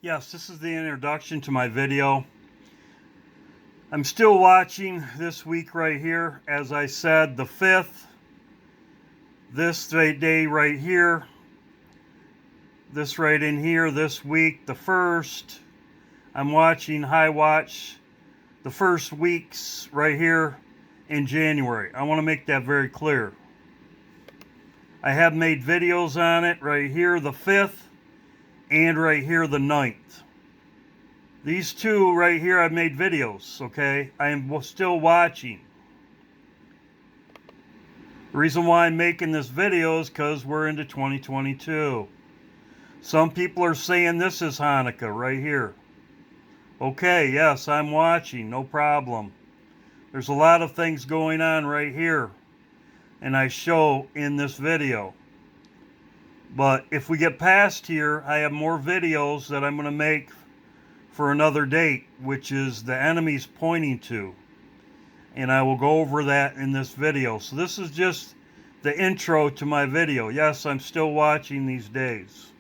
Yes, this is the introduction to my video. I'm still watching this week right here. As I said, the 5th, this day right here, this right in here, this week, the 1st. I'm watching High Watch the first weeks right here in January. I want to make that very clear. I have made videos on it right here, the 5th, and right here, the 9th. These two right here, I've made videos, okay? I am still watching. The reason why I'm making this video is because we're into 2022. Some people are saying this is Hanukkah right here. Okay, yes, I'm watching, no problem. There's a lot of things going on right here, and I show in this video. But if we get past here, I have more videos that I'm going to make for another date, which is the enemy's pointing to. And I will go over that in this video. So this is just the intro to my video. Yes, I'm still watching these days.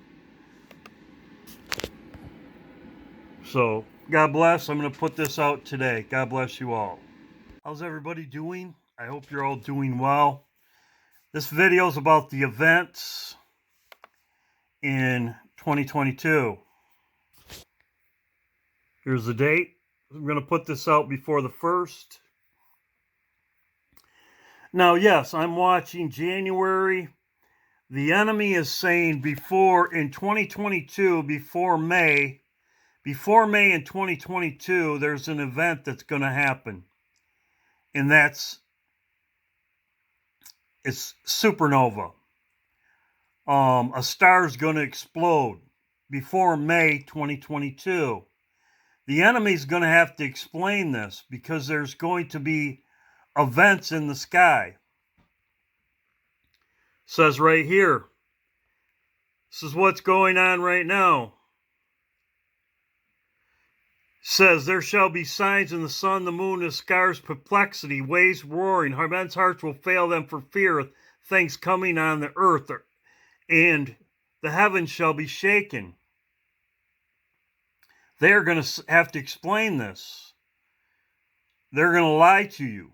So, God bless. I'm going to put this out today. God bless you all. How's everybody doing? I hope you're all doing well. This video is about the events in 2022. Here's the date. I'm going to put this out before the 1st. Now, yes, I'm watching January. The enemy is saying before in 2022, before May in 2022, there's an event that's going to happen. And it's supernova. A star's going to explode before May 2022. The enemy's going to have to explain this because there's going to be events in the sky. It says right here. This is what's going on right now. It says, there shall be signs in the sun, the moon, the stars, perplexity, waves roaring. Men's hearts will fail them for fear of things coming on the earth, and the heavens shall be shaken. They're going to have to explain this. They're going to lie to you.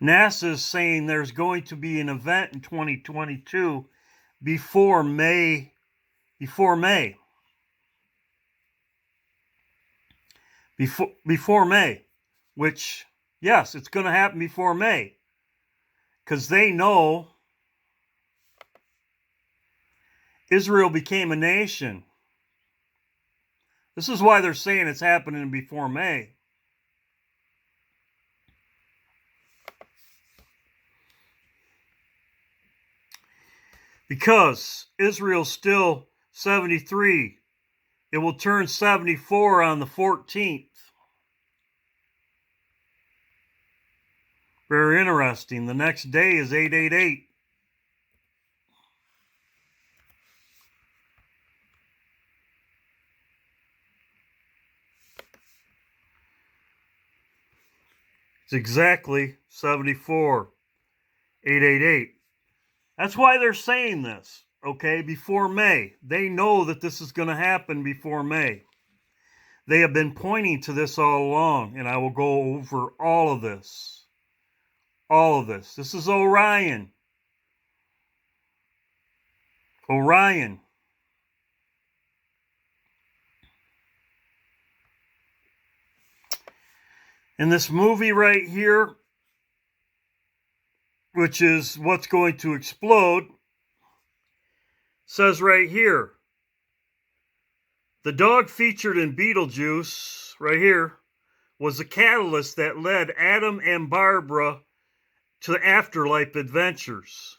NASA is saying there's going to be an event in 2022 before May. Before May, which, yes, it's going to happen before May. Because they know Israel became a nation. This is why they're saying it's happening before May. Because Israel's still 73. It will turn 74 on the 14th. Very interesting. The next day is 888. It's exactly 74. 888. That's why they're saying this, okay, before May. They know that this is going to happen before May. They have been pointing to this all along, and I will go over all of this. All of this. This is Orion. Orion. In this movie right here, which is what's going to explode, says right here, the dog featured in Betelgeuse, right here, was the catalyst that led Adam and Barbara to afterlife adventures.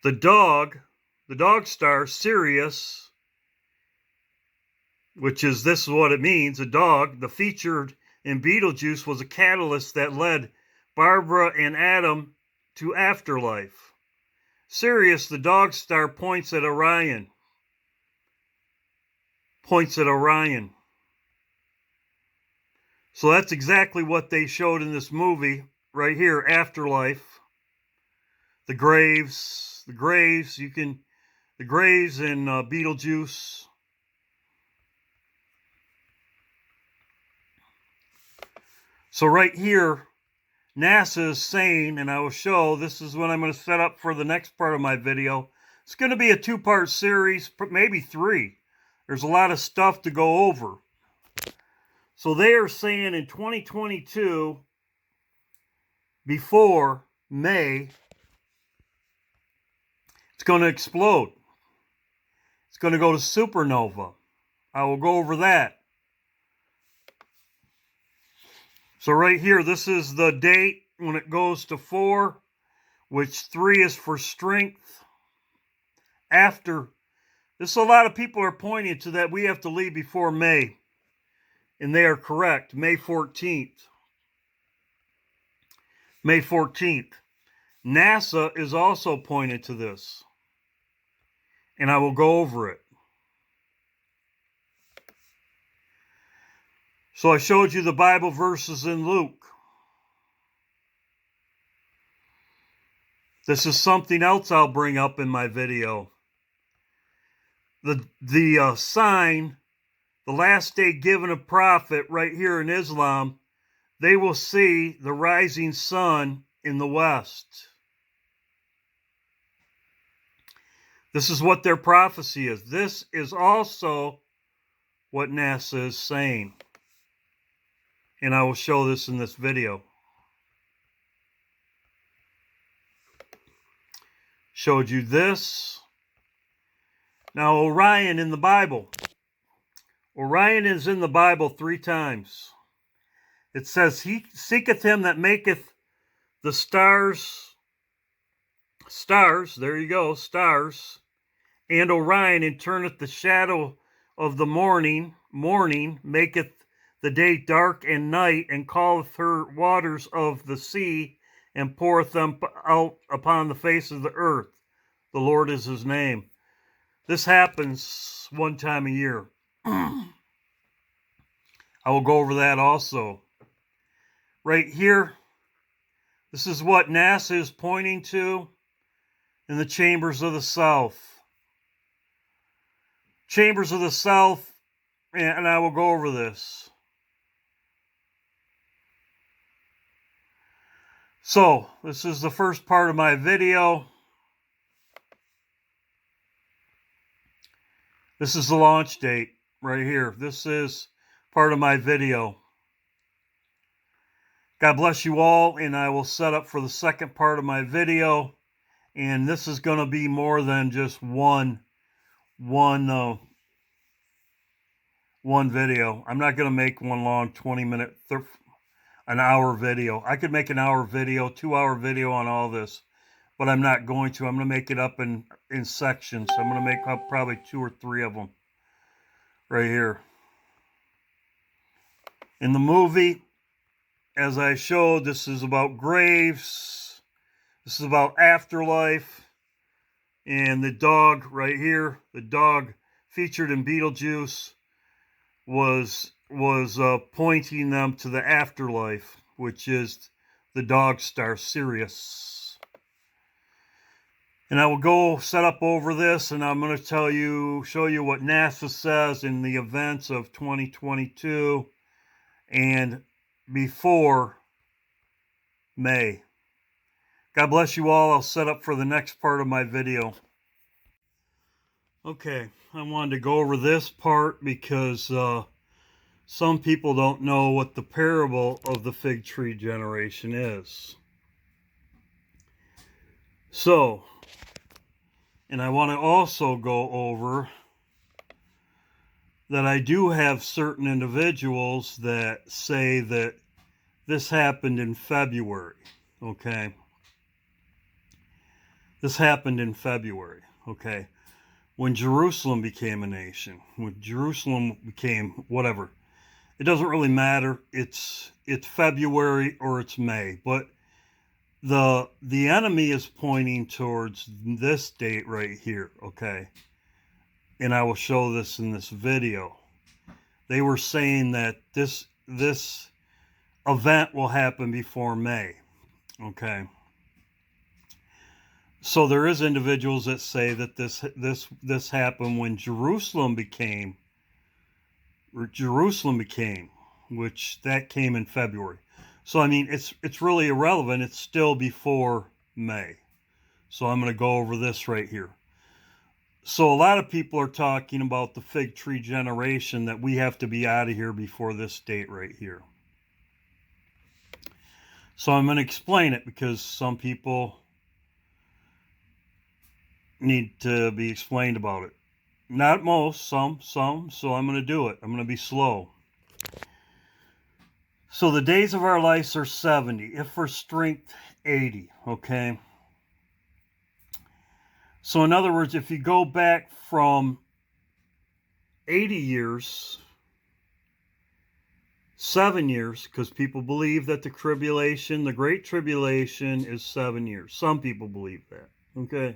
The dog star, Sirius, which is, this is what it means, a dog, the featured in Betelgeuse was a catalyst that led Barbara and Adam to afterlife. Sirius, the dog star, points at Orion. So that's exactly what they showed in this movie right here, Afterlife. The graves, you can the grays in Betelgeuse. So right here, NASA is saying, and I will show, this is what I'm going to set up for the next part of my video. It's going to be a two-part series, maybe three. There's a lot of stuff to go over. So they are saying in 2022, before May, it's going to explode. It's going to go to supernova. I will go over that. So right here, this is the date when it goes to 4, which 3 is for strength. After, this, a lot of people are pointing to that we have to leave before May. And they are correct, May 14th. May 14th. NASA is also pointing to this. And I will go over it. So I showed you the Bible verses in Luke. This is something else I'll bring up in my video. The sign, the last day given a prophet right here in Islam, they will see the rising sun in the west. This is what their prophecy is. This is also what NASA is saying. And I will show this in this video. Showed you this. Now Orion in the Bible. Orion is in the Bible 3 times. It says, he seeketh him that maketh the stars, there you go, stars, and Orion, and turneth the shadow of the morning, maketh the day dark and night, and calleth her waters of the sea, and poureth them out upon the face of the earth. The Lord is his name. This happens one time a year. I will go over that also. Right here, this is what NASA is pointing to in the chambers of the south. Chambers of the south, and I will go over this. So, this is the first part of my video. This is the launch date right here. This is part of my video. God bless you all, and I will set up for the second part of my video. And this is going to be more than just one video. I'm not going to make one long 20-minute, an hour video. I could make an hour video, 2-hour video on all this, but I'm not going to. I'm going to make it up in sections. I'm going to make up probably 2 or 3 of them right here. In the movie, as I showed, this is about graves. This is about afterlife. And the dog right here, the dog featured in Betelgeuse, was pointing them to the afterlife, which is the dog star Sirius. And I will go set up over this, and I'm going to show you what NASA says in the events of 2022 and before May. God bless you all. I'll set up for the next part of my video. Okay, I wanted to go over this part because some people don't know what the parable of the fig tree generation is. So, and I want to also go over that I do have certain individuals that say that this happened in February, okay? This happened in February, okay? When Jerusalem became a nation, when Jerusalem became whatever. It doesn't really matter. It's February or it's May, but the enemy is pointing towards this date right here, okay? And I will show this in this video. They were saying that this event will happen before May, okay? So there is individuals that say that this happened when Jerusalem became, which that came in February. So I mean, it's really irrelevant. It's still before May. So I'm going to go over this right here. So a lot of people are talking about the fig tree generation, that we have to be out of here before this date right here. So I'm going to explain it because some people need to be explained about it. Not most, some, so I'm going to do it. I'm going to be slow. So the days of our lives are 70, if for strength 80, okay? So in other words, if you go back from 80 years, 7 years, because people believe that the tribulation, the Great Tribulation, is 7 years. Some people believe that, okay?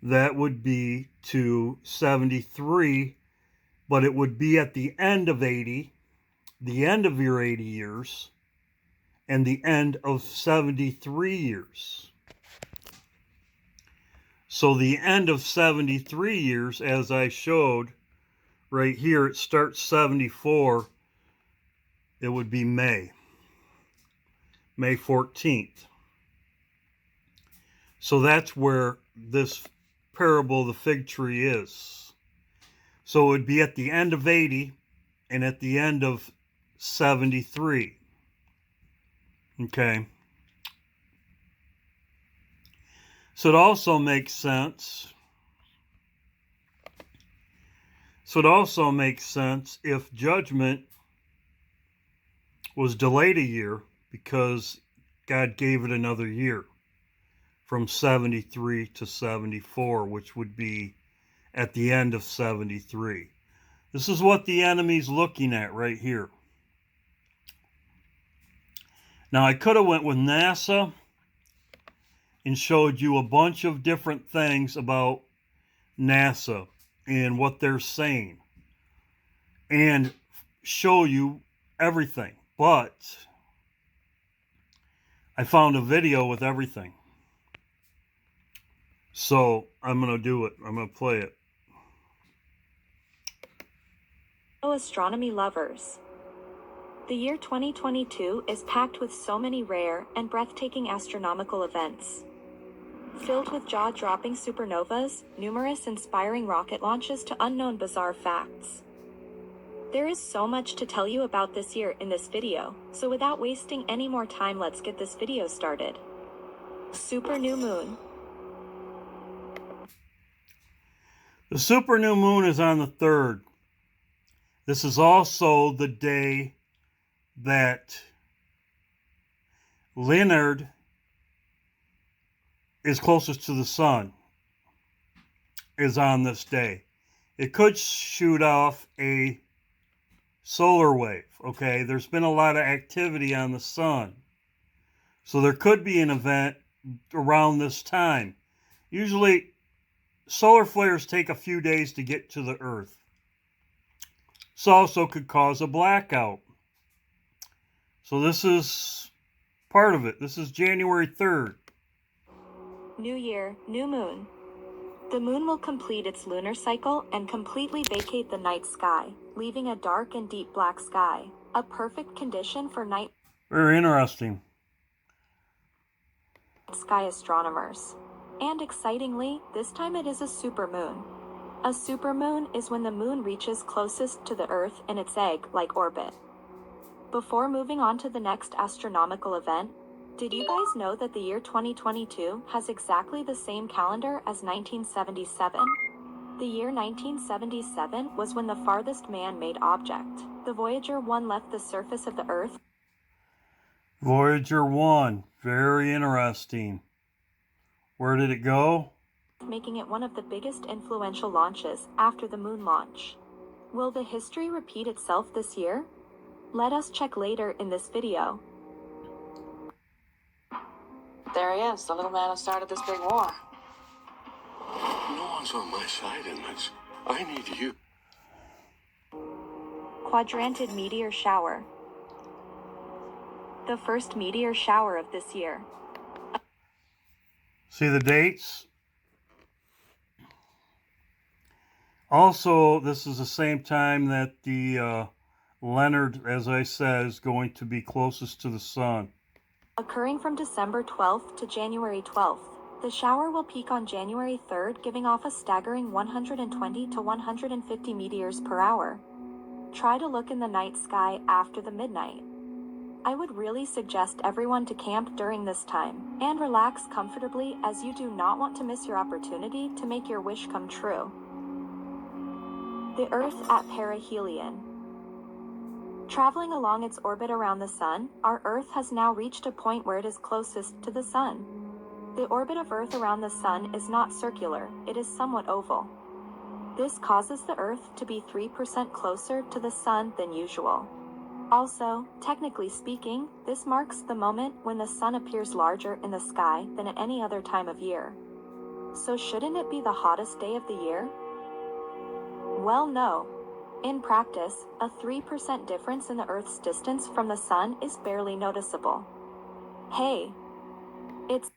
That would be to 73, but it would be at the end of 80, the end of your 80 years, and the end of 73 years. So the end of 73 years, as I showed right here, it starts 74. It would be May 14th. So that's where this parable of the fig tree is. So it would be at the end of 80 and at the end of 73. Okay. So it also makes sense. If judgment was delayed a year because God gave it another year from 73 to 74, which would be at the end of 73. This is what the enemy's looking at right here. Now I could have went with NASA and showed you a bunch of different things about NASA and what they're saying and show you everything, but I found a video with everything. So I'm going to do it. I'm going to play it. Hello, astronomy lovers. The year 2022 is packed with so many rare and breathtaking astronomical events. Filled with jaw-dropping supernovas, numerous inspiring rocket launches to unknown bizarre facts. There is so much to tell you about this year in this video, so without wasting any more time, let's get this video started. Super new moon. The super new moon is on the 3rd. This is also the day that Leonard is closest to the sun, is on this day. It could shoot off a solar wave, okay? There's been a lot of activity on the sun. So there could be an event around this time. Usually, solar flares take a few days to get to the Earth. This also could cause a blackout. So this is part of it. This is January 3rd. New year, new moon. The moon will complete its lunar cycle and completely vacate the night sky, leaving a dark and deep black sky, a perfect condition for night Very interesting. sky astronomers. And excitingly, this time it is a supermoon. A supermoon is when the moon reaches closest to the Earth in its egg-like orbit. Before moving on to the next astronomical event, did you guys know that the year 2022 has exactly the same calendar as 1977? The year 1977 was when the farthest man-made object, the Voyager 1, left the surface of the Earth. Voyager 1, very interesting. Where did it go? Making it one of the biggest influential launches after the moon launch. Will the history repeat itself this year? Let us check later in this video. There he is, the little man who started this big war. No one's on my side in this. I need you. Quadrantid meteor shower. The first meteor shower of this year. See the dates? Also, this is the same time that the Leonard, as I said, is going to be closest to the sun. Occurring from December 12th to January 12th, the shower will peak on January 3rd, giving off a staggering 120 to 150 meteors per hour. Try to look in the night sky after the midnight. I would really suggest everyone to camp during this time and relax comfortably, as you do not want to miss your opportunity to make your wish come true. The Earth at perihelion. Traveling along its orbit around the Sun, our Earth has now reached a point where it is closest to the Sun. The orbit of Earth around the Sun is not circular, it is somewhat oval. This causes the Earth to be 3% closer to the Sun than usual. Also, technically speaking, this marks the moment when the Sun appears larger in the sky than at any other time of year. So shouldn't it be the hottest day of the year? Well, no. In practice, a 3% difference in the Earth's distance from the Sun is barely noticeable. Hey, it's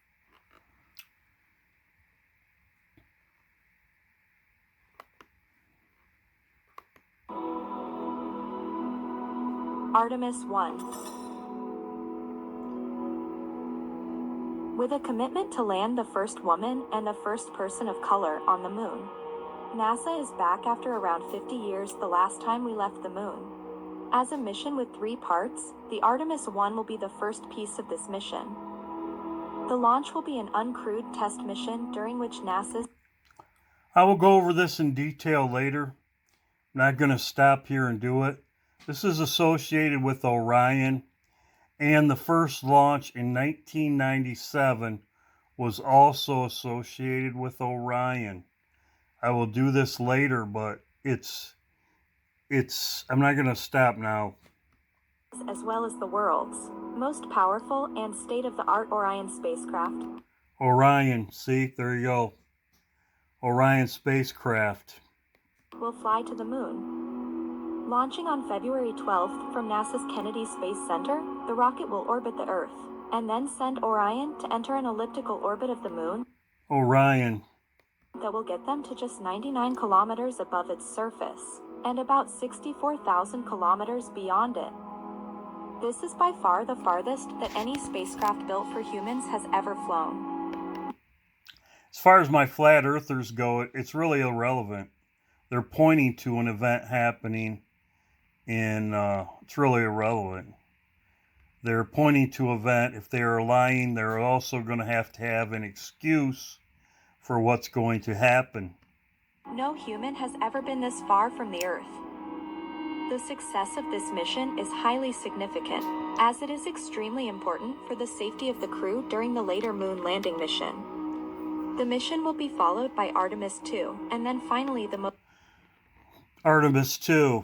Artemis 1. With a commitment to land the first woman and the first person of color on the moon, NASA is back after around 50 years the last time we left the moon. As a mission with 3 parts, the Artemis 1 will be the first piece of this mission. The launch will be an uncrewed test mission during which NASA's... I will go over this in detail later. I'm not going to stop here and do it. This is associated with Orion, and the first launch in 1997 was also associated with Orion. I will do this later, but I'm not going to stop now. As well as the world's most powerful and state-of-the-art Orion spacecraft. Orion, see, there you go. Orion spacecraft Will fly to the moon. Launching on February 12th from NASA's Kennedy Space Center, the rocket will orbit the Earth, and then send Orion to enter an elliptical orbit of the moon. Orion. That will get them to just 99 kilometers above its surface, and about 64,000 kilometers beyond it. This is by far the farthest that any spacecraft built for humans has ever flown. As far as my flat earthers go, it's really irrelevant. They're pointing to an event happening, and it's really irrelevant. They're pointing to an event. If they are lying, they're also going to have an excuse for what's going to happen. No human has ever been this far from the Earth. The success of this mission is highly significant, as it is extremely important for the safety of the crew during the later moon landing mission. The mission will be followed by Artemis 2, and then finally the Artemis 2.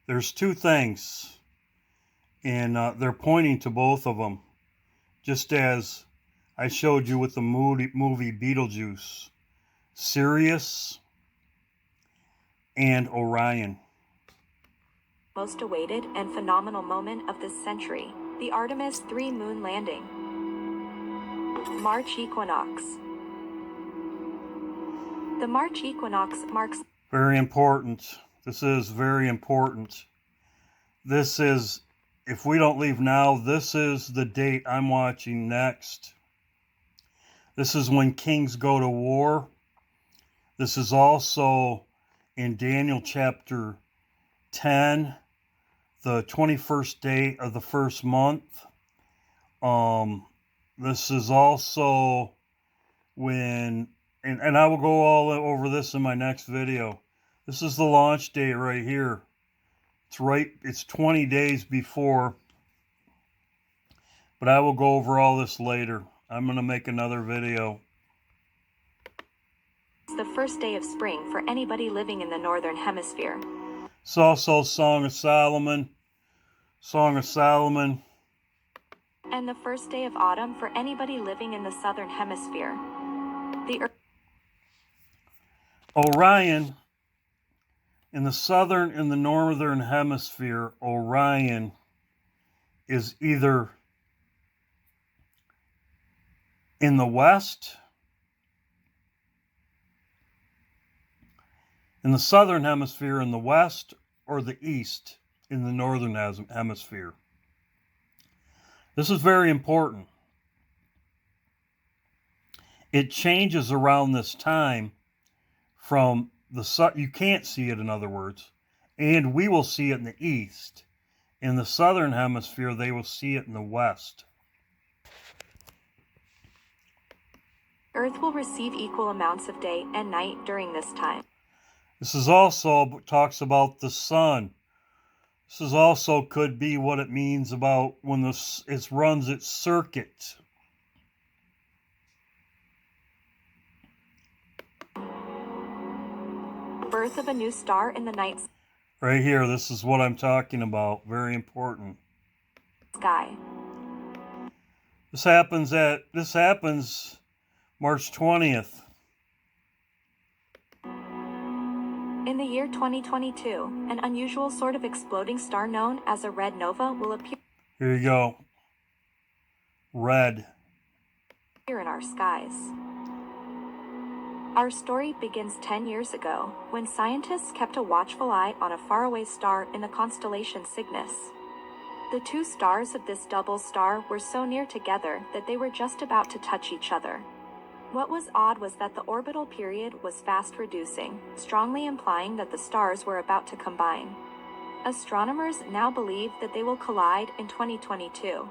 There's 2 things, and they're pointing to both of them, just as I showed you with the movie Betelgeuse. Sirius and Orion. Most awaited and phenomenal moment of this century, the Artemis 3 moon landing. March equinox. The March equinox marks... Very important. This is very important. This is, if we don't leave now, this is the date I'm watching next. This is when kings go to war. This is also in Daniel chapter 10, the 21st day of the first month. This is also when, and I will go all over this in my next video. This is the launch date right here. It's 20 days before, but I will go over all this later. I'm going to make another video. It's the first day of spring for anybody living in the northern hemisphere. It's also Song of Solomon. Song of Solomon. And the first day of autumn for anybody living in the southern hemisphere. Orion, in the southern and the northern hemisphere, Orion is either in the west, in the southern hemisphere in the west, or the east in the northern hemisphere. This is very important. It changes around this time from the sun. You can't see it, in other words, and we will see it in the east. In the southern hemisphere, they will see it in the west. Earth will receive equal amounts of day and night during this time. This is also talks about the sun. This is also could be what it means about when it runs its circuit. Birth of a new star in the night Right here, this is what I'm talking about. Very important. sky. This happens March 20th. In the year 2022, an unusual sort of exploding star known as a red nova will appear Here you go. Red. in our skies. Our story begins 10 years ago, when scientists kept a watchful eye on a faraway star in the constellation Cygnus. The two stars of this double star were so near together that they were just about to touch each other. What was odd was that the orbital period was fast reducing, strongly implying that the stars were about to combine. Astronomers now believe that they will collide in 2022.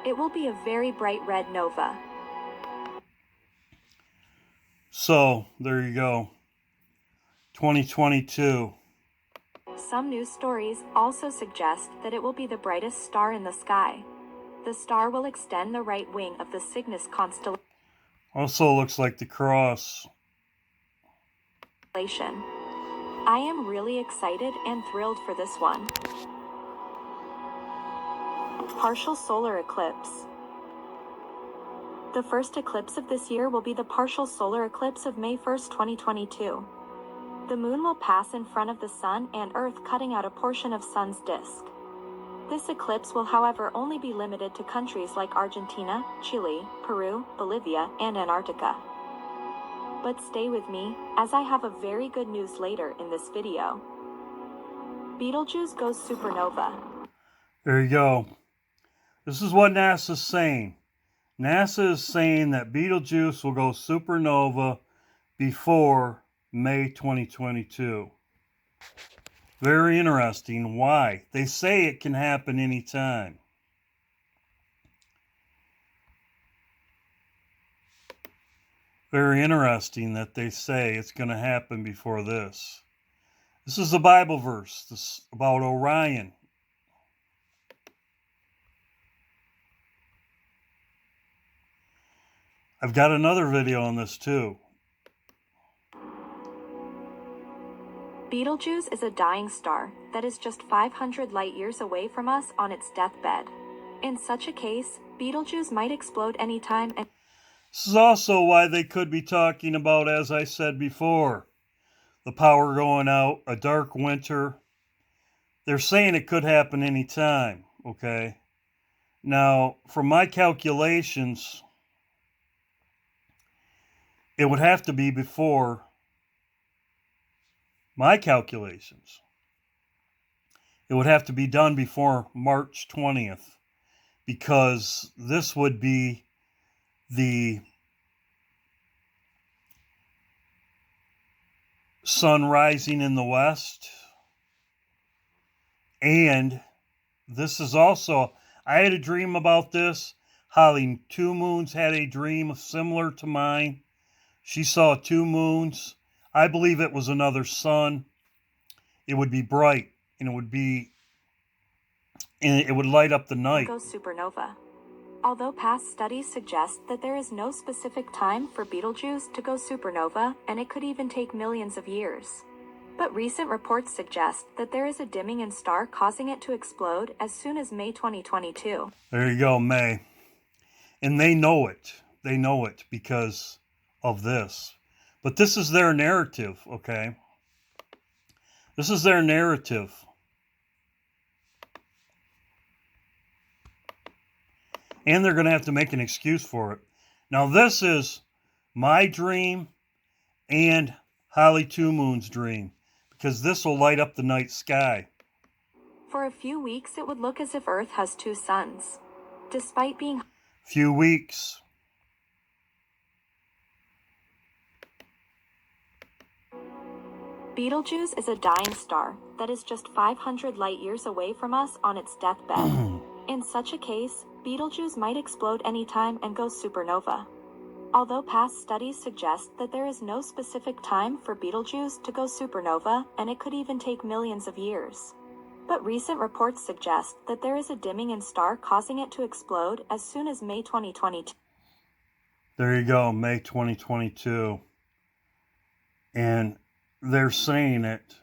It will be a very bright red nova. So, there you go. 2022. Some news stories also suggest that it will be the brightest star in the sky. The star will extend the right wing of the Cygnus constellation. Also looks like the cross. I am really excited and thrilled for this one. Partial solar eclipse. The first eclipse of this year will be the partial solar eclipse of May 1st, 2022. The moon will pass in front of the sun and Earth, cutting out a portion of sun's disk. This eclipse will, however, only be limited to countries like Argentina, Chile, Peru, Bolivia, and Antarctica. But stay with me, as I have a very good news later in this video. Betelgeuse goes supernova. There you go. This is what NASA's saying. NASA is saying that Betelgeuse will go supernova before May 2022. Very interesting. Why? They say it can happen anytime. Very interesting that they say it's going to happen before this. This is a Bible verse. This about Orion. I've got another video on this too. Betelgeuse is a dying star that is just 500 light years away from us on its deathbed. In such a case, Betelgeuse might explode anytime, and this is also why they could be talking about, as I said before, the power going out, a dark winter. They're saying it could happen anytime, okay? Now, from my calculations, it would have to be before my calculations. It would have to be done before March 20th, because this would be the sun rising in the west. And this is also, I had a dream about this. Holly Two Moons had a dream similar to mine. She saw two moons. I believe it was another sun. It would be bright, and it would light up the night. goes supernova. Although past studies suggest that there is no specific time for Betelgeuse to go supernova, and it could even take millions of years. But recent reports suggest that there is a dimming in star causing it to explode as soon as May 2022. There you go, May. And they know it. They know it because of this. But this is their narrative, okay? This is their narrative. And they're going to have to make an excuse for it. Now this is my dream and Holly Two Moon's dream, because this will light up the night sky. For a few weeks, it would look as if Earth has two suns. Despite being Few weeks. Betelgeuse is a dying star that is just 500 light years away from us on its deathbed. In such a case, Betelgeuse might explode anytime and go supernova. Although past studies suggest that there is no specific time for Betelgeuse to go supernova, and it could even take millions of years. But recent reports suggest that there is a dimming in star causing it to explode as soon as May 2022. There you go, May 2022. And they're saying it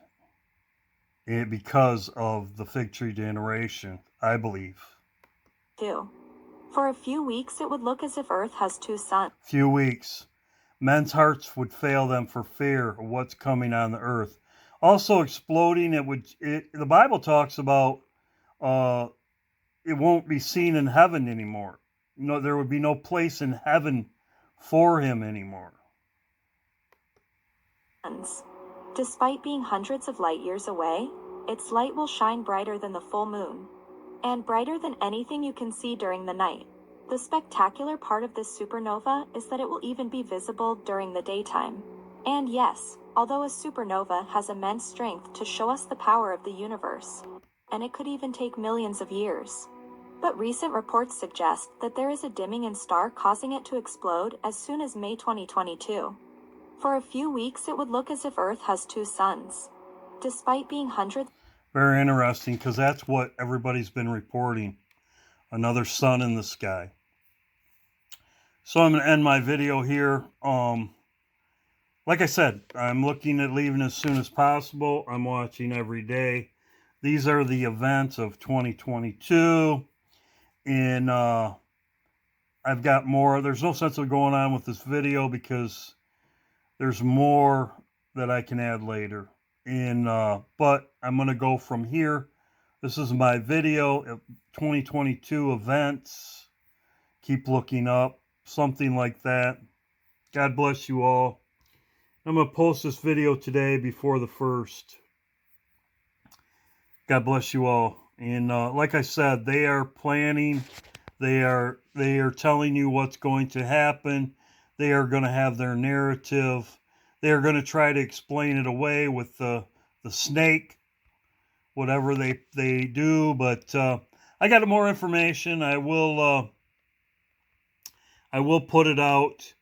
because of the fig tree generation, I believe. For a few weeks, it would look as if Earth has two suns. Few weeks. Men's hearts would fail them for fear of what's coming on the earth. Also exploding, the Bible talks about it won't be seen in heaven anymore. There would be no place in heaven for him anymore. Despite being hundreds of light years away, its light will shine brighter than the full moon, and brighter than anything you can see during the night. The spectacular part of this supernova is that it will even be visible during the daytime. And yes, although a supernova has immense strength to show us the power of the universe, and it could even take millions of years. But recent reports suggest that there is a dimming in star causing it to explode as soon as May 2022. For a few weeks, it would look as if Earth has two suns. Despite being hundreds... Very interesting, because that's what everybody's been reporting. Another sun in the sky. So I'm going to end my video here. Like I said, I'm looking at leaving as soon as possible. I'm watching every day. These are the events of 2022. And I've got more. There's no sense of going on with this video because there's more that I can add later. And but I'm going to go from here. This is my video of 2022 events. Keep looking up. Something like that. God bless you all. I'm going to post this video today before the 1st. God bless you all. And like I said, they are planning. They are telling you what's going to happen. They are going to have their narrative. They are going to try to explain it away with the snake, whatever they do. But I got more information. I will put it out.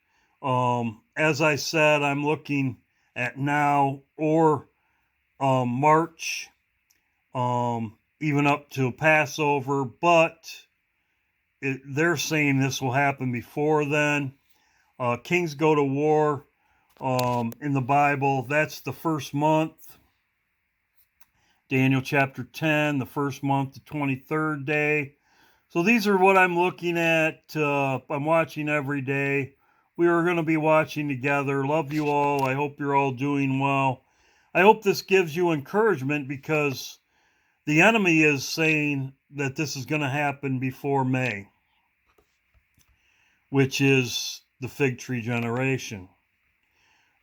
As I said, I'm looking at now or March, even up to Passover, but they're saying this will happen before then. Kings go to war in the Bible. That's the first month. Daniel chapter 10, the first month, the 23rd day. So these are what I'm looking at. I'm watching every day. We are going to be watching together. Love you all. I hope you're all doing well. I hope this gives you encouragement because the enemy is saying that this is going to happen before May, which is the fig tree generation.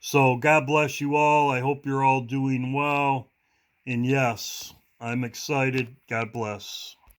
So God bless you all. I hope you're all doing well. And yes, I'm excited. God bless.